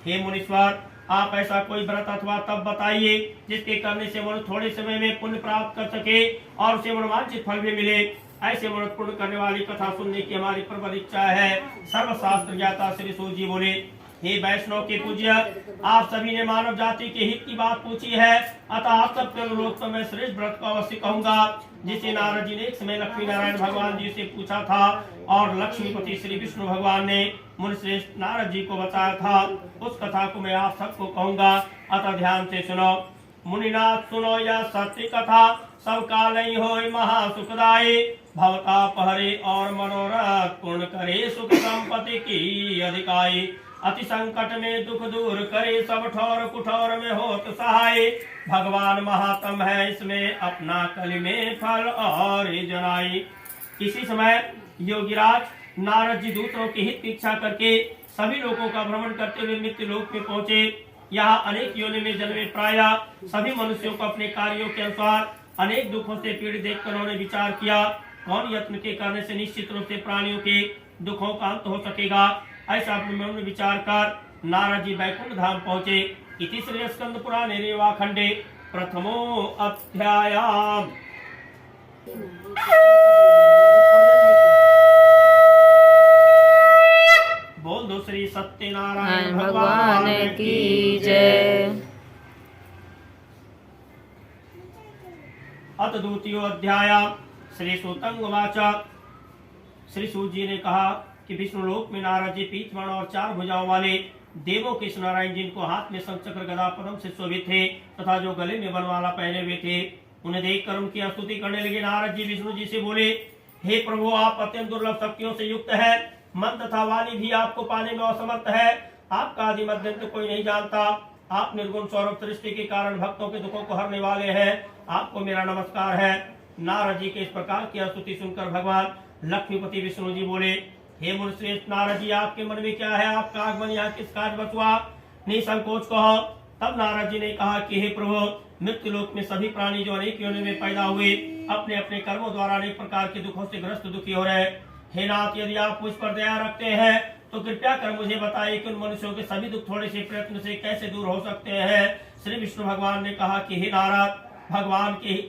हे मुनीश्वर, आप ऐसा कोई व्रत अथवा तप बताइए जिसके करने से मनुष्य थोड़े समय में पुण्य प्राप्त कर सके और उसे मनोवांछित फल भी मिले। ऐसे मनुष्य पुण्य करने वाली कथा सुनने की हमारी प्रबल इच्छा है। सर्वशास्त्र ज्ञाता श्री सूत जी बोले, हे वैष्णव के पूज्य, आप सभी ने मानव जाति के हित की बात पूछी है, अतः आप सबके अनुरोध पर मैं श्रेष्ठ व्रत को अवश्य कहूंगा, जिसे नारद जी ने एक समय लक्ष्मी नारायण भगवान जी से पूछा था और लक्ष्मीपति श्री विष्णु भगवान ने मुनि श्रेष्ठ नारद जी को बताया था। उस कथा को मैं आप सबको कहूंगा, अतः ध्यान से सुनो। मुनिनाथ सुनो यह सत्य कथा, सब काल ही हो महासुखदायी, भवताप हरे और मनोरथ पूर्ण करे, सुख संपत्ति की अधिकाई, अति संकट में दुख दूर करे, सब ठौर कुठौर में हो तो सहाय, भगवान महात्म है इसमें अपना कलि में फल और जनाई। इसी समय योगीराज नारद जी दूसरों के हित की इच्छा करके सभी लोगों का भ्रमण करते हुए मृत्यु लोक में पहुंचे। यहाँ अनेक योनि में जन्मे प्राय सभी मनुष्यों को अपने कार्यों के अनुसार अनेक दुखों से पीड़ित देखकर उन्होंने विचार किया, कौन यत्न के करने से निश्चित रूप से प्राणियों के दुखों का अंत हो सकेगा। ऐसा अपने मन में विचार कर नारद जी वैकुंठ धाम पहुंचे। इति श्री स्कंद पुराणे रेवाखंडे प्रथमो अध्याय। बोल दो श्री सत्यनारायण भगवान की जय। अत द्वितीयो अध्याय। श्री सूतंगवाच, श्री सूत जी ने कहा कि विष्णुलोक में नारद जी पीठवर्ण और चार भुजाओं वाले देवों के नारायण जिनको हाथ में शंखचक्र गदा पद्म से शोभित थे तथा जो गले में बनमाला पहने हुए थे, उन्हें देखकर उनकी स्तुति करने लगे। नारद जी विष्णु जी से बोले, हे प्रभु, आप अत्यंत दुर्लभ शक्तियों से युक्त है, मन तथा वाणी भी आपको पाने में असमर्थ है, आपका आदि मध्यंत कोई नहीं जानता, आप निर्गुण स्वरूप सृष्टि के कारण भक्तों के दुखों को हरने वाले हैं, आपको मेरा नमस्कार है। नारद जी के इस प्रकार की स्तुति सुनकर भगवान लक्ष्मीपति विष्णु जी बोले, हे मुनिश्रेष्ठ नारद जी, आपके मन में क्या है? आपका आगमन यहाँ किस कार्य बचुआ? निसंकोच कहो। तब नारद जी ने कहा कि हे प्रभु, मृत्यु लोक में सभी प्राणी जो अनेक योनि में पैदा हुए अपने अपने कर्मों द्वारा अनेक प्रकार के दुखों से ग्रस्त दुखी हो रहे। हे नाथ, यदि आप मुझ पर दया रखते हैं तो कृपया कर मुझे बताइए कि उन मनुष्यों के सभी दुख थोड़े से प्रयत्न से कैसे दूर हो सकते हैं। श्री विष्णु भगवान ने कहा कि हे नारद, भगवान के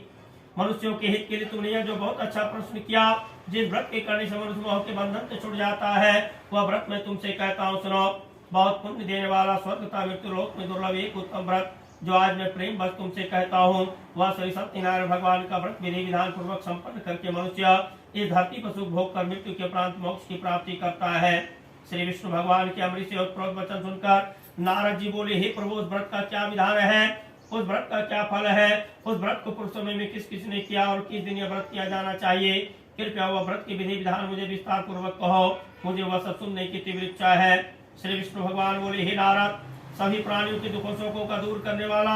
मनुष्यों के हित के लिए तुमने यह जो बहुत अच्छा प्रश्न किया, जिस व्रत के करने से मनुष्य मोह के बंधन से छूट जाता है, वह व्रत मैं तुमसे कहता हूँ, सुनो। बहुत पुण्य देने वाला स्वर्ग तथा मृत्यु लोक में दुर्लभ एक उत्तम व्रत जो आज मैं प्रेम बस तुमसे कहता हूँ, वह श्री सत्यनारायण भगवान का व्रत विधि विधान पूर्वक संपन्न करके मनुष्य इस धरती पर सुख भोग कर मृत्यु के प्रांत मोक्ष की प्राप्ति करता है। श्री विष्णु भगवान के अमृत से उत्प्रोत वचन सुनकर नारद जी बोले, हे प्रभु, उस व्रत का क्या विधान है? उस व्रत का क्या फल है? उस व्रत को पूर्व समय में किस किस ने किया और किस दिन यह व्रत किया जाना चाहिए? कृपया वह व्रत के विधि विधान मुझे विस्तार पूर्वक कहो, मुझे वह सब सुनने की तीव्र इच्छा है। श्री विष्णु भगवान बोले, हे नारद, सभी प्राणियों के दुखों शोकों का दूर करने वाला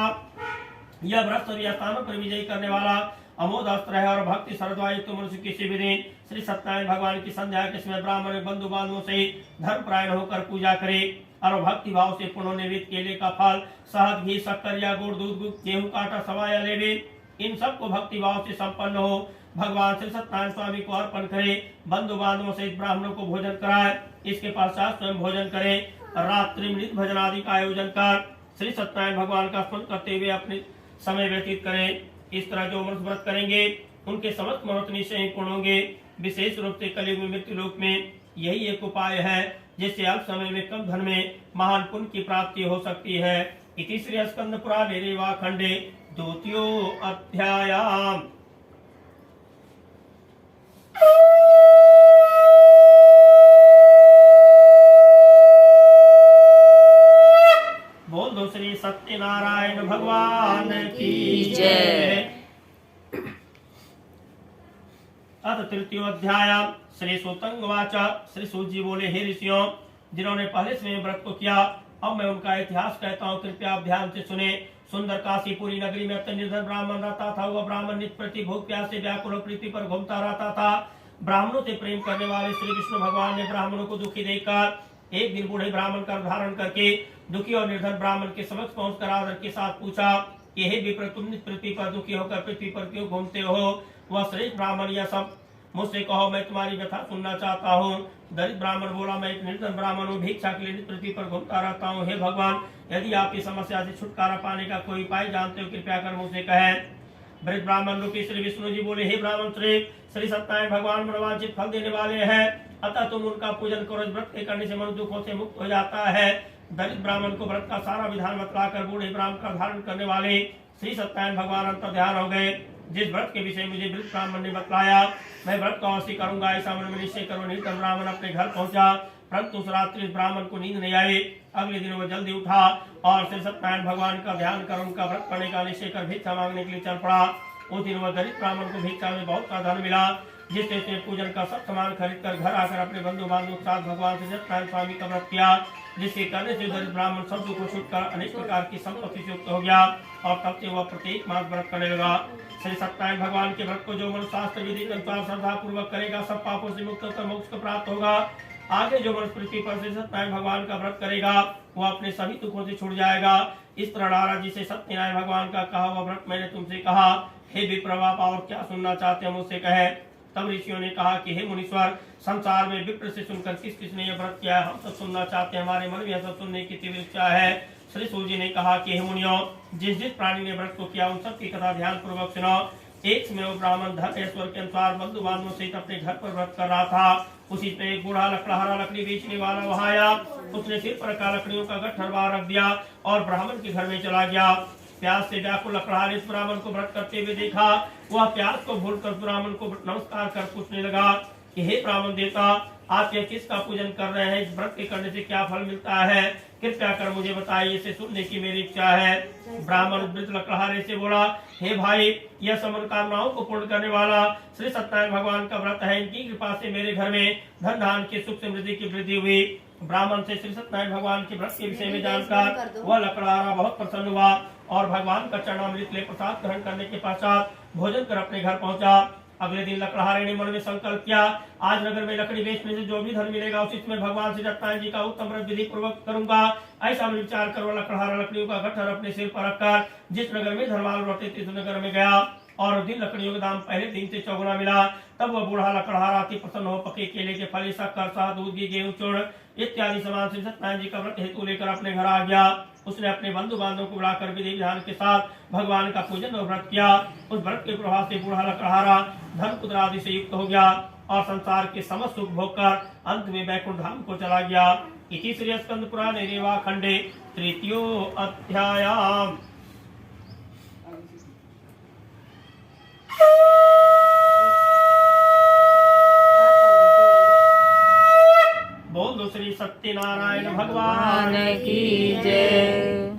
यह व्रत सभी स्थानों पर विजयी करने वाला अमोद अस्त्र है और भक्ति श्रद्धायुक्त मनुष्य किसी भी दिन श्री सत्यनारायण भगवान की संध्या के समय ब्राह्मण बंधु बांधवों से धर्म प्रायण होकर पूजा करे और भक्ति भाव से पुनर्निर्मित केले का फल, शहद, घी, शक्कर या गुड़, दूध, गेहूं का आटा, सवा या लेवे, इन सबको भक्ति भाव से संपन्न हो भगवान श्री सत्यनारायण स्वामी को अर्पण करे, बंधु बांधवों से ब्राह्मणों को भोजन कराए, इसके पश्चात स्वयं भोजन करे, रात्रि मृत भजन आदि का आयोजन कर श्री सत्यनारायण भगवान का स्मरण करते हुए अपने समय व्यतीत करें। इस तरह जो मनुष्य व्रत करेंगे उनके समस्त मनोरथ निश्चय ही पूर्ण होंगे। विशेष रूप से कलयुग में मृत्यु लोक में यही एक उपाय है जिससे अल्प समय में कम धन में महान पुण्य की प्राप्ति हो सकती है। इति श्री स्कंद पुराणे रेवाखंडे द्वितीयो अध्याय। बोल दो श्री सत्यनारायण भगवान की जय। अथ तृतीयो अध्याय। श्री सूतंगवाच, श्री सूत जी बोले, हे ऋषियों, जिन्होंने पहले से व्रत को किया, अब मैं उनका इतिहास कहता हूँ, कृपया आप ध्यान से सुने। सुंदर काशीपुरी नगरी में अत्यंत निर्धन ब्राह्मण रहता था। वह ब्राह्मण नित्य प्रति भूख प्यास से व्याकुल पृथ्वी पर घूमता रहता था। ब्राह्मणों से प्रेम करने वाले श्री विष्णु भगवान ने ब्राह्मणों को दुखी देखकर एक दिन बूढ़े ब्राह्मण का धारण करके दुखी और निर्धन ब्राह्मण के समक्ष पहुंचकर आदर के साथ पूछा कि हे विप्र, तुम पृथ्वी पर दुखी होकर पृथ्वी पर क्यों घूमते हो? वह श्रेष्ठ ब्राह्मण यह सब मुझसे कहो, मैं तुम्हारी व्यथा सुनना चाहता हूँ। दलित ब्राह्मण बोला, मैं एक निर्धन ब्राह्मण हूँ, भिक्षा के लिए नित्य पृथ्वी पर घूमता रहता हूँ। हे भगवान, यदि आपकी समस्या से छुटकारा पाने का कोई उपाय जानते हो, कृपया कर मुझसे कहें। वृद्ध ब्राह्मण रूपी श्री विष्णु जी बोले, हे ब्राह्मण श्री सत्यनारायण भगवान मनोवांछित फल देने वाले हैं, अतः तुम उनका पूजन करो। इस व्रत के करने से मनुष्य दुखों से मुक्त हो जाता है। दलित ब्राह्मण को व्रत का सारा विधान बतलाकर बूढ़े ब्राह्मण का धारण करने वाले श्री सत्यनारायण भगवान अंतर ध्यान हो गए। जिस व्रत के विषय मुझे वृद्ध ब्राह्मण ने बतलाया, मैं व्रत को अवश्य करूंगा, ऐसा मन में निश्चय करो। निर्धन ब्राह्मण अपने घर पहुंचा, परंतु उस रात्रि ब्राह्मण को नींद नहीं आई। अगले दिन वह जल्दी उठा और श्री सत्यनारायण भगवान का ध्यान कर उनका व्रत करने का निश्चय कर भिक्षा मांगने के लिए चल पड़ा। उस दिन वह दलित ब्राह्मण को भिक्षा में बहुत सा धन मिला, जिससे उसने पूजन का सब सामान खरीद कर घर आकर अपने बंधु बांधव के साथ भगवान श्री सत्यनारायण स्वामी का व्रत किया, जिसके करने से दलित ब्राह्मण सब दुख को छूटकर अनेक प्रकार की संपत्ति से युक्त हो गया और तब से वह प्रत्येक मास व्रत करने लगा। श्री सत्यनारायण भगवान के व्रत को जो मनुष्य शास्त्र विधि के अनुसार श्रद्धा पूर्वक करेगा, सब पापों से मुक्त होकर मोक्ष को प्राप्त होगा। आगे जो मनुष्य पृथ्वी पर श्री सत्यनारायण भगवान का व्रत करेगा, वह अपने सभी दुखों से छूट जाएगा। इस तरह नारद जी से सत्यनारायण भगवान का कहा हुआ व्रत मैंने तुमसे कहा। हे विप्र, आप और क्या सुनना चाहते हैं, मुझसे कहे। तब ऋषियों ने कहा कि हे मुनीश्वर, संसार में विप्र से सुनकर किस किसने यह व्रत किया है, हम सब सुनना चाहते हैं, हमारे मन में यह सब सुनने की तीव्र इच्छा है। श्री सूर्य जी ने कहा कि हे मुनियों, जिस जिस प्राणी ने व्रत को किया उन सब की कथा ध्यान पूर्वक सुनो। एक समय वो ब्राह्मण धन ऐश्वर के अनुसार बंधु बांधवों सहित अपने घर पर व्रत कर रहा था। उसी में एक बूढ़ा लकड़हारा लकड़ी बेचने वाला वहां आया। उसने सिर पर का लकड़ियों का गट्ठर बाहर रख दिया और ब्राह्मण के घर में चला गया। प्यास से व्याकुल लकड़हारे इस ब्राह्मण को व्रत करते हुए देखा। वह प्यास को भूलकर ब्राह्मण को नमस्कार कर पूछने लगा कि हे ब्राह्मण देवता, आप यह किसका पूजन कर रहे हैं, इस व्रत के करने से क्या फल मिलता है, कृपया कर मुझे बताइए, इसे सुनने की मेरी इच्छा है। ब्राह्मण वृद्ध लकड़हारे से बोला, हे भाई, यह सब मनोकामनाओं को पूर्ण करने वाला श्री सत्यनारायण भगवान का व्रत है। इनकी कृपा से मेरे घर में धन धान की सुख समृद्धि की वृद्धि हुई। ब्राह्मण से श्री सत्यनारायण भगवान के व्रत के विषय में जानकर वह लकड़हारा बहुत प्रसन्न हुआ और भगवान का चरणामृत ले प्रसाद ग्रहण करने के पश्चात भोजन कर अपने घर पहुंचा। अगले दिन लकड़हारे ने मन में संकल्प किया, आज नगर में लकड़ी बेचने से जो भी धन मिलेगा उसी में भगवान श्री सत्यनारायण जी का उत्तम व्रत विधि पूर्वक करूंगा। ऐसा मैं विचार कर लकड़हारा लकड़ियों का गट्ठर अपने सिर पर रखकर जिस नगर में धनवान रहते थे उस नगर में गया और उस दिन लकड़ियों का दाम पहले दिन से चौगुना मिला। तब वह बूढ़ा लकड़हारा अति प्रसन्न हो पके केले के फली, शक्कर, शहद, दूध, घी, गेहूं, चूर्ण इत्यादि सामान श्री सत्यनारायण जी का व्रत हेतु लेकर अपने घर आ गया। उसने अपने बंधु बांधवों को बुलाकर विधि विधान के साथ भगवान का पूजन और व्रत किया। उस व्रत के प्रभाव से बूढ़ा लकड़हारा धन पुत्र आदि से युक्त हो गया और संसार के समस्त सुख भोग कर अंत में वैकुंठ धाम को चला गया। इति श्री स्कंद पुराणे रेवा खंडे तृतीयो अध्याय। बोलो श्री सत्यनारायण भगवान की जय।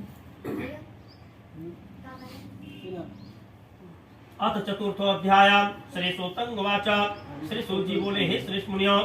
अथ चतुर्थो अध्याय। श्री सूतंग उवाच। श्री सूत जी बोले, हे श्रेष्ठ मुनियों,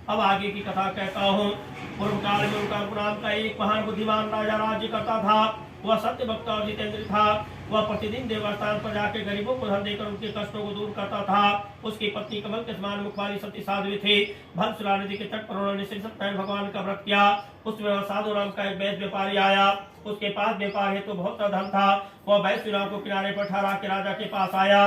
अब आगे की कथा कहता हूँ। पूर्व काल में उनका नाम का एक महान बुद्धिमान राजा राज्य करता था। वह सत्य भक्त और जितेंद्र था। वह प्रतिदिन देवस्थान पर जाकर गरीबों को धन देकर उनके कष्टों को दूर करता था। उसकी पत्नी कमल के समान मुख वाली सती साध्वी थी। भद्रसुरा नदी के तट पर उन्होंने श्री सत्यनारायण भगवान का व्रत किया। उसमें वह साधु नाम का एक वैश्य व्यापारी आया। उसके पास व्यापार हेतु बहुत सा धन था। वह वैश्य को किनारे पर ठहरा के राजा के पास आया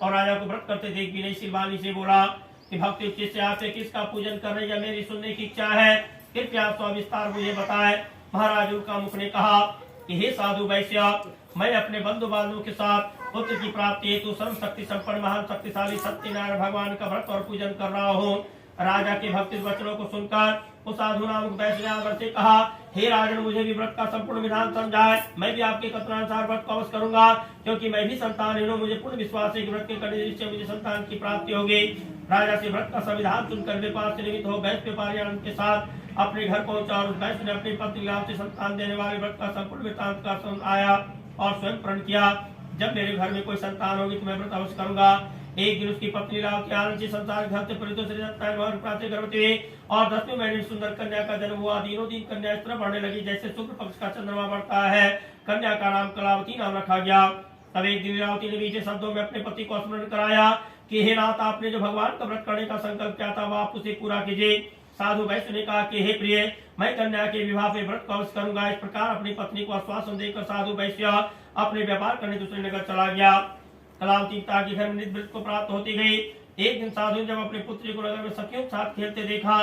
और राजा को व्रत करते देख विनय शिलवानी से बोला कि भक्ति उचित से आपसे किसका पूजन कर रहे हैं, मेरी सुनने की इच्छा है, कृपया आप सविस्तार मुझे बताएं। महाराज उनका मुख ने कहा कि हे साधु वैश्य, मैं अपने बंधु बांधवों के साथ पुत्र की प्राप्ति हेतु सर्व शक्ति संपन्न महान शक्तिशाली सत्यनारायण भगवान का व्रत और पूजन कर रहा हूँ। राजा के भक्ति वचनों को सुनकर उस साधु नामक वैश्य से कहा, हे राजन, मुझे भी व्रत का संपूर्ण विधान समझाए। मैं भी आपके कथनानुसार व्रत को अवश्य करूंगा, क्योंकि मैं भी संतानहीन हूँ। मुझे पूर्ण विश्वास है कि व्रत के करने से मुझे संतान की प्राप्ति होगी। राजा से व्रत का संविधान सुनकर व्यापार से निमित्त हो वैश्य व्यापारी आनंद के साथ अपने घर पहुंचा और उस वैश्य ने अपनी पत्नी लाभ से संतान देने वाले व्रत का संपूर्ण वृत्तांत का आया और स्वयं प्रण किया, जब मेरे घर में कोई संतान होगी तो मैं व्रत अवश्य करूंगा। एक दिन उसकी पत्नी लाभ के आनंद से संसार घर से परितो श्री सत्यनारायण भगवान प्राप्त गर्भवती हुई और 10वें महीने सुंदर कन्या का जन्म हुआ। दिनों दिन कन्या इस तरह बढ़ने लगी जैसे शुक्ल पक्ष का चंद्रमा बढ़ता है। कन्या का नाम कलावती नाम रखा गया। तब एक दिन लीलावती ने मीठे शब्दों में अपने पति को स्मरण कराया कि हे नाथ, आपने जो भगवान का व्रत करने का संकल्प किया था वह आप उसे पूरा कीजिए। साधु वैश्य ने कहा कि हे प्रिय, मैं कन्या के विवाह में व्रत का अवश्य करूंगा। इस प्रकार अपनी पत्नी को आश्वासन देकर साधु वैश्य अपने व्यापार करने दूसरे नगर चला गया। कलावती पिता के घर में व्रत को प्राप्त होती गई। एक दिन साधु ने जब अपने पुत्री को नगर में सखियों के साथ खेलते देखा,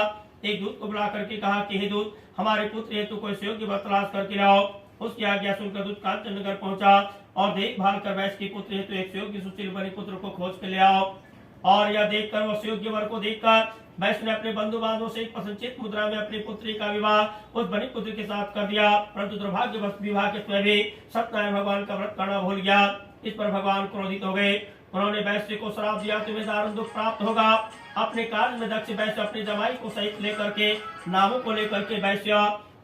एक दूत को बुला करके कहा कि हे दूत, हमारे पुत्र हेतु कोई सुयोग्य वर तलाश करके लाओ। उसकी आज्ञा सुनकर दूत कांचन नगर पहुंचा और देखभाल कर वैश्य की पुत्री हेतु एक सुयोग्य सुशील बनी पुत्र को खोज कर ले आओ। और यह देखकर वह सुयोग्य वर को देखकर वैश्य ने अपने बंधु बांधवों से एक प्रसन्नचित्त मुद्रा में अपनी पुत्री का विवाह उस बनी पुत्र के साथ कर दिया। परंतु दुर्भाग्यवश विवाह के समय भी सत्यनारायण भगवान का व्रत करना भूल गया। इस पर भगवान क्रोधित हो गए। उन्होंने वैश्य को श्राप दिया, तुम्हें दारुण दुख प्राप्त होगा। अपने कार्य में दक्ष वैश्य अपने जमाई को सहित लेकर के नामों को लेकर के वैश्य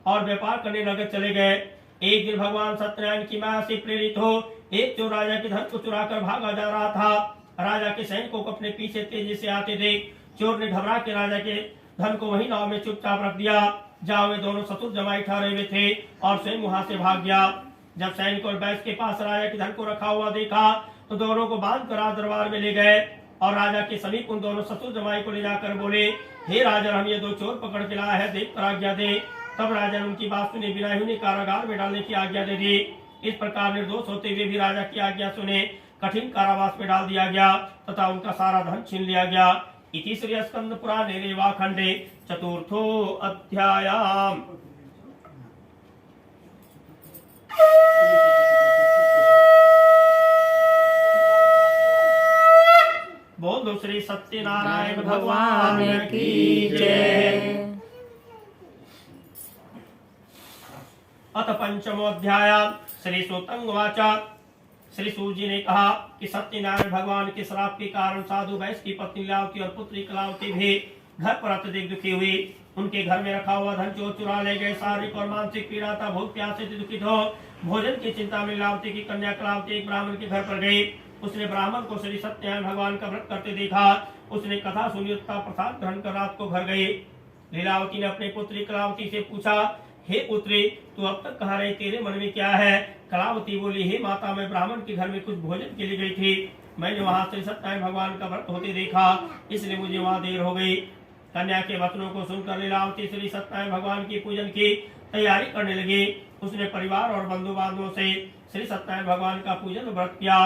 और व्यापार करने नगर चले गए। एक दिन भगवान सत्यनारायण की माया से प्रेरित हो एक चोर राजा के धन को चुराकर भागा जा रहा था। राजा के सैनिकों को अपने पीछे तेजी से आते देख चोर ने घबरा के राजा के धन को वही नाव में चुपचाप रख दिया जहाँ वे दोनों ससुर जमाई ठहरे हुए थे और स्वयं वहां से भाग गया। जब सैनिक और वैश्य के पास राजा के धन को रखा हुआ देखा तो दोनों को बांध कर राज दरबार में ले गए और राजा के समीप उन दोनों ससुर जमाई को ले जाकर बोले, हे राजन, हम ये दो चोर पकड़ के लाया है, देख कर आज्ञा दे। तब राजा ने उनकी बात सुने बिना ही उन्हें कारागार में डालने की आज्ञा दे दी। इस प्रकार निर्दोष होते हुए भी राजा की आज्ञा सुने कठिन कारावास में डाल दिया गया तथा उनका सारा धन छीन लिया गया। इति श्री स्कंद पुराणे रेवाखंडे चतुर्थो अध्याय। बोलो श्री सत्यनारायण भगवान की जय। अथ पंचमोऽध्याय। श्री सूतं उवाच। श्री सूत जी ने कहा कि सत्यनारायण भगवान के श्राप के कारण साधु वैश्य की पत्नी लीलावती और पुत्री कलावती भी घर पर अत्यधिक दुखी हुई। उनके घर में रखा हुआ धन चोर चुरा ले गए। शारीरिक और मानसिक पीड़ा था, भूख प्यास से दुखित हो भोजन की चिंता में लीलावती की कन्या कलावती एक ब्राह्मण के घर पर गई। उसने ब्राह्मण को श्री सत्यनारायण भगवान का व्रत करते देखा। उसने कथा सुनी तथा प्रसाद ग्रहण कर रात को घर गई। लीलावती ने अपनी पुत्री कलावती से पूछा, हे पुत्री, तू अब तक कहाँ रही, तेरे मन में क्या है? कलावती बोली, हे माता, मैं ब्राह्मण के घर में कुछ भोजन के लिए गई थी। मैंने वहां श्री सत्यनारायण भगवान का व्रत होते देखा, इसलिए मुझे वहां देर हो गई। कन्या के वचनों को सुनकर लीलावती श्री सत्यनारायण भगवान की पूजन की तैयारी करने लगी। उसने परिवार और बंधु बांधवों से श्री सत्यनारायण भगवान का पूजन व्रत किया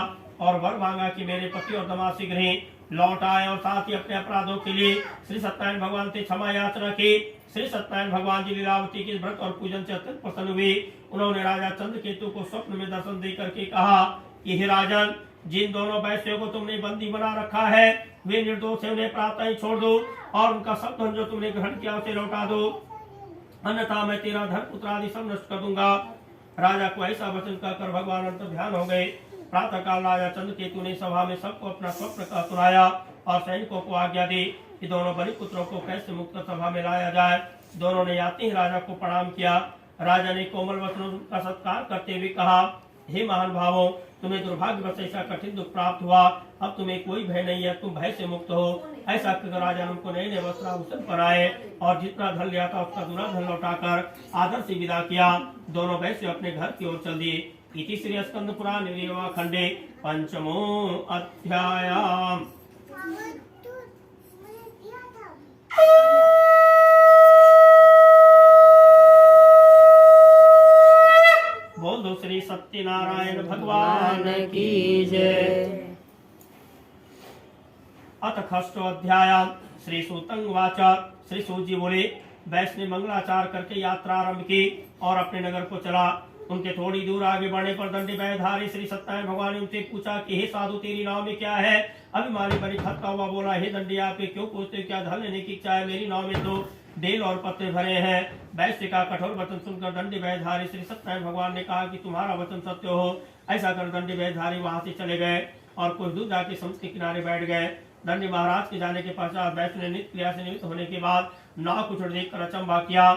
और वर मांगा कि मेरे पति और दामाद शीघ्र ही लौट आए और साथ ही अपने अपराधों के लिए श्री सत्यनारायण भगवान से क्षमा याचना की। श्री सत्यनारायण भगवान जी लीलावती के व्रत और पूजन से अत्यंत प्रसन्न हुए। उन्होंने राजा चंद्रकेतु को स्वप्न में दर्शन दे करके कहा कि हे राजन, जिन दोनों वैश्यों को तुमने बंदी बना रखा है वे निर्दोष है, उन्हें प्रातः ही छोड़ दो और उनका सब धन जो तुमने ग्रहण किया उसे लौटा दो, अन्यथा मैं तेरा धन पुत्र आदि सब नष्ट कर दूंगा। राजा को ऐसा वचन कहकर भगवान अंतर ध्यान हो गए। प्रातः काल राजा चंद्रकेतु ने सभा में सबको अपना स्वप्न का सुनाया और सैनिकों को आज्ञा दी कि दोनों बलि पुत्रों को कैसे मुक्त सभा में लाया जाए। दोनों ने आते ही राजा को प्रणाम किया। राजा ने कोमल वचनों का सत्कार करते हुए कहा, हे महान भावों, तुम्हें दुर्भाग्यवश ऐसा कठिन दुख प्राप्त हुआ। अब तुम्हें कोई भय नहीं है, तुम भय से मुक्त हो। ऐसा कहकर राजा ने उनको नए नए वस्त्राभूषण पहनाए और जितना धन लिया था उसका दूना धन लौटाकर आदर से विदा किया। दोनों वैश्य अपने घर की ओर चल दिए। इति श्री स्कंद पुराणे रेवाखंडे पंचमो अध्याय। बोल दो श्री सत्यनारायण भगवान की जय। अथ षष्ठो अध्याय। श्री सूतं उवाच। श्री सूत जी बोले, वैश्य ने मंगलाचार करके यात्रा आरंभ की और अपने नगर को चला। उनके थोड़ी दूर आगे बढ़ने पर दंडी बैधारी श्री सत्यनारायण भगवान ने उनसे पूछा कि हे साधु, तेरी नाव में क्या है? अभिमानी बनी खतका हुआ बोला, हे दंडी, आपके क्यों पूछते, क्या धन लेने की इच्छा है? मेरी नाव में तो बेल और पत्ते भरे हैं। वैश्य का कठोर वचन सुनकर दंडी बैधारी श्री सत्यनारायण भगवान ने कहा कि तुम्हारा वचन सत्य हो। ऐसा कर दंडी बैधारी वहां से चले गए और कुछ दूर जाके समुद्र के किनारे बैठ गए। दंडी महाराज के जाने के पश्चात वैश्य ने नित्य क्रिया से निवृत्त होने के बाद नाव को छोड़ देखकर अचंभा किया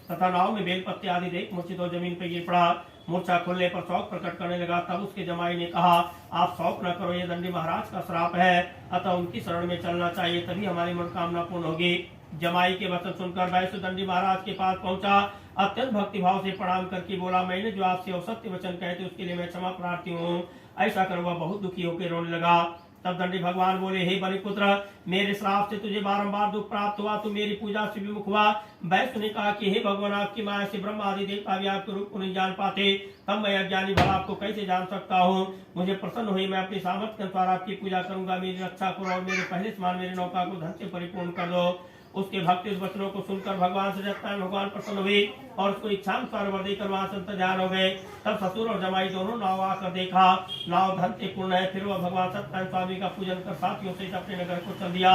तथा नाव में बेल पत्ते आदि देख मूर्छित हो जमीन पर गिर पड़ा। मूर्छा खुलने पर शौक प्रकट करने लगा। तब उसके जमाई ने कहा, आप शौक न करो, ये दंडी महाराज का श्राप है, अतः उनकी शरण में चलना चाहिए, तभी हमारी मनोकामना पूर्ण होगी। जमाई के वचन सुनकर वैश्य दंडी महाराज के पास पहुंचा। अत्यंत भक्तिभाव से प्रणाम करके बोला, मैंने जो आपसे असत्य वचन कहे थे उसके लिए मैं क्षमा प्रार्थी हूँ। ऐसा कर वह बहुत दुखी होकर रोने लगा। तब दंडी भगवान बोले, हे बलिपुत्र, मेरे श्राप से तुझे बारंबार दुख प्राप्त हुआ, तू मेरी पूजा से विमुख हुआ। वैश्य ने कहा कि हे भगवान, आपकी माया से ब्रह्मा आदि देवता भी आपके रूप को नहीं जान पाते, तब मैं अज्ञानी भला आपको कैसे जान सकता हूँ। मुझे प्रसन्न हुई, मैं अपनी सामर्थ्य के अनुसार आपकी पूजा करूंगा। मेरी रक्षा करो और मेरे पहले समान मेरी नौका को धन से परिपूर्ण कर दो। उसके भक्त इस वचनों को सुनकर भगवान से भगवान प्रसन्न हुई और उसको इच्छानुसार वर देकर वहां से अंतर्ध्यान हो गए। तब ससुर और जमाई दोनों नाव आकर देखा, नाव धन से पूर्ण है। फिर वह भगवान सत्यनारायण स्वामी का पूजन कर साथियों से अपने नगर को चल दिया।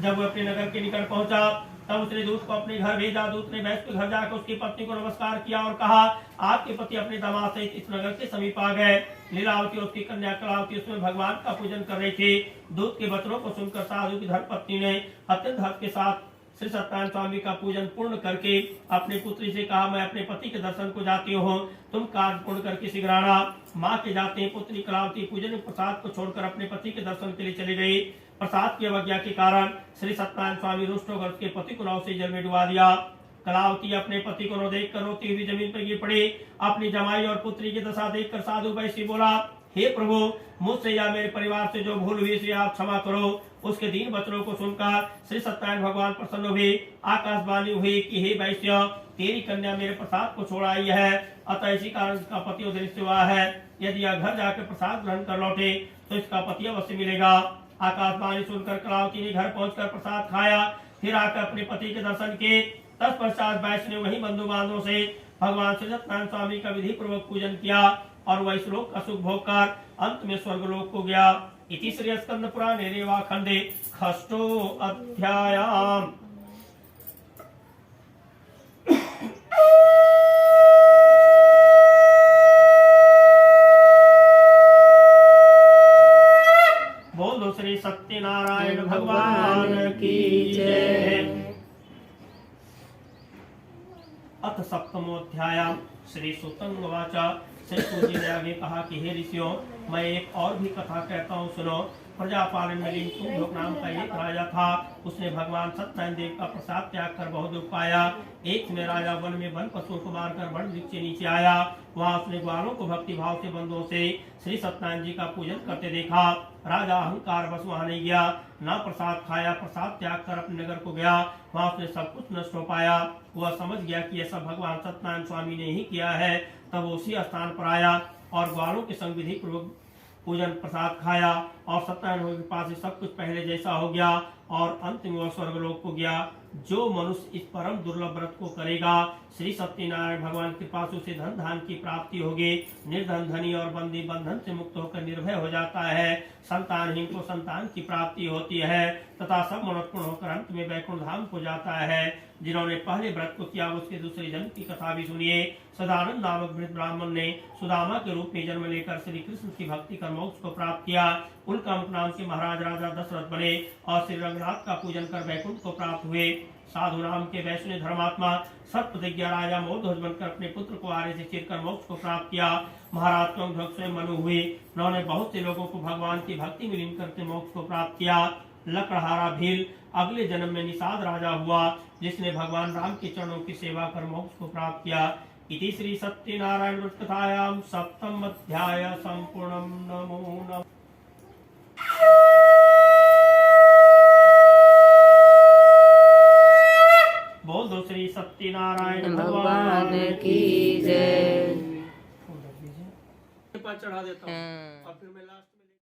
जब वह अपने नगर के निकट पहुंचा तब उसने दूत को अपने घर भेजा। दूत ने वैश्य के घर जाकर उसकी पत्नी को नमस्कार किया और कहा, आपके पति अपने दामाद सहित इस नगर के समीप आ गए। लीलावती और उसकी कन्या कलावती उसमें भगवान का पूजन कर रही थी। दूत के वचनों को सुनकर साधु की धर्मपत्नी ने अत्यंत हर्ष के साथ श्री सत्यनारायण स्वामी का पूजन पूर्ण करके अपनी पुत्री से कहा, मैं अपने पति के दर्शन को जाती हूँ, तुम कार्य पूर्ण करके शीघ्र आना। माँ के जाते ही पुत्री कलावती पूजन प्रसाद को छोड़कर अपने पति के दर्शन के लिए चली गई। प्रसाद की अवज्ञा के कारण श्री सत्यनारायण स्वामी रुष्ट होकर उसके पति को नाव से जल में डुबा दिया। कलावती अपने पति को न देखकर रोती हुई जमीन पर गिर पड़ी। अपनी जमाई और पुत्री की दशा देखकर साधु वैश्य बोला, हे प्रभु, मुझसे या मेरे परिवार से जो भूल हुई इसे आप क्षमा करो। उसके दीन वचनों को सुनकर श्री सत्यनारायण भगवान प्रसन्न हुए। आकाशवाणी हुई कि हे वैश्य, तेरी कन्या मेरे प्रसाद को छोड़ आई है, अतः इसी कारण इसका पति अदृश्य हुआ है। यदि यह घर जाकर प्रसाद ग्रहण कर लौटे तो इसका पति अवश्य मिलेगा। आकाशवाणी सुनकर कलावती ने घर पहुंचकर प्रसाद खाया, फिर आकर अपने पति के दर्शन किए। तत्पश्चात वैश्य ने वही बंधु बांधवों से भगवान श्री सत्यनारायण स्वामी का विधि पूर्वक पूजन किया और वह इस लोक का सुख भोग कर अंत में स्वर्गलोक को गया। इति श्री स्कंद पुराणे रेवाखंडे षष्ठो अध्याय। बोलो श्री सत्यनारायण भगवान की जय। अथ सप्तमोऽध्याय। श्री सूतं उवाच। श्री सूत जी ने आगे कहा कि हे ऋषियों, मैं एक और भी कथा कहता हूँ, सुनो। प्रजापालन में लीन नाम का एक राजा था। उसने भगवान सत्यनारायण देव का प्रसाद त्याग कर बहुत दुख पाया। एक समय राजा वन में वन पशुओं को मारकर वन वृक्ष के नीचे आया। वहां उसने ग्वालों को भक्ति भाव से बंधुओं से श्री सत्यनारायण जी का पूजन करते देखा। राजा अहंकार बस वहां नहीं गया, न प्रसाद खाया, प्रसाद त्याग कर अपने नगर को गया। वहां उसने सब कुछ नष्ट हो पाया। वह समझ गया कि यह सब भगवान सत्यनारायण स्वामी ने ही किया है। तब उसी स्थान पर आया और ग्वालों के संग विधि पूर्वक पूजन प्रसाद खाया और सत्यनारायण के पास सब कुछ पहले जैसा हो गया और अंत में वह स्वर्गलोक को गया। जो मनुष्य इस परम दुर्लभ व्रत को करेगा, श्री सत्यनारायण भगवान के पास उसे धन धान की प्राप्ति होगी। निर्धन धनी और बंदी बंधन से मुक्त होकर निर्भय हो जाता है। संतानहीन को संतान की प्राप्ति होती है तथा सब मनोत्पूर्ण होकर अंत में वैकुंठ धाम को जाता है। जिन्होंने पहले व्रत को किया उसके दूसरे जन्म की कथा भी सुनिए। सदानंद नामक वृद्ध ब्राह्मण ने सुदामा के रूप में जन्म लेकर श्री कृष्ण की भक्ति कर मोक्ष को प्राप्त किया। उल्कामुख नाम के महाराज राजा दशरथ बने और श्री रंगनाथ का पूजन कर वैकुंठ को प्राप्त हुए। साधु नाम के वैष्णव धर्मात्मा सत्प्रतिज्ञा राजा मोरध्वज बनकर अपने पुत्र को आरे से चीरकर मोक्ष को प्राप्त किया। महाराज स्वयं मनु हुए। उन्होंने बहुत से लोगों को भगवान की भक्ति में लीन करके मोक्ष को प्राप्त किया। लकड़हारा भील अगले जन्म में निषाद राजा हुआ, जिसने भगवान राम के चरणों की सेवा कर मोक्ष को प्राप्त किया। इति श्री सत्यनारायण व्रत कथायां सप्तम अध्याय संपूर्णं। नमो नमः। बोल दो श्री सत्यनारायण भगवान की जय। चढ़ा देता हूँ और फिर मैं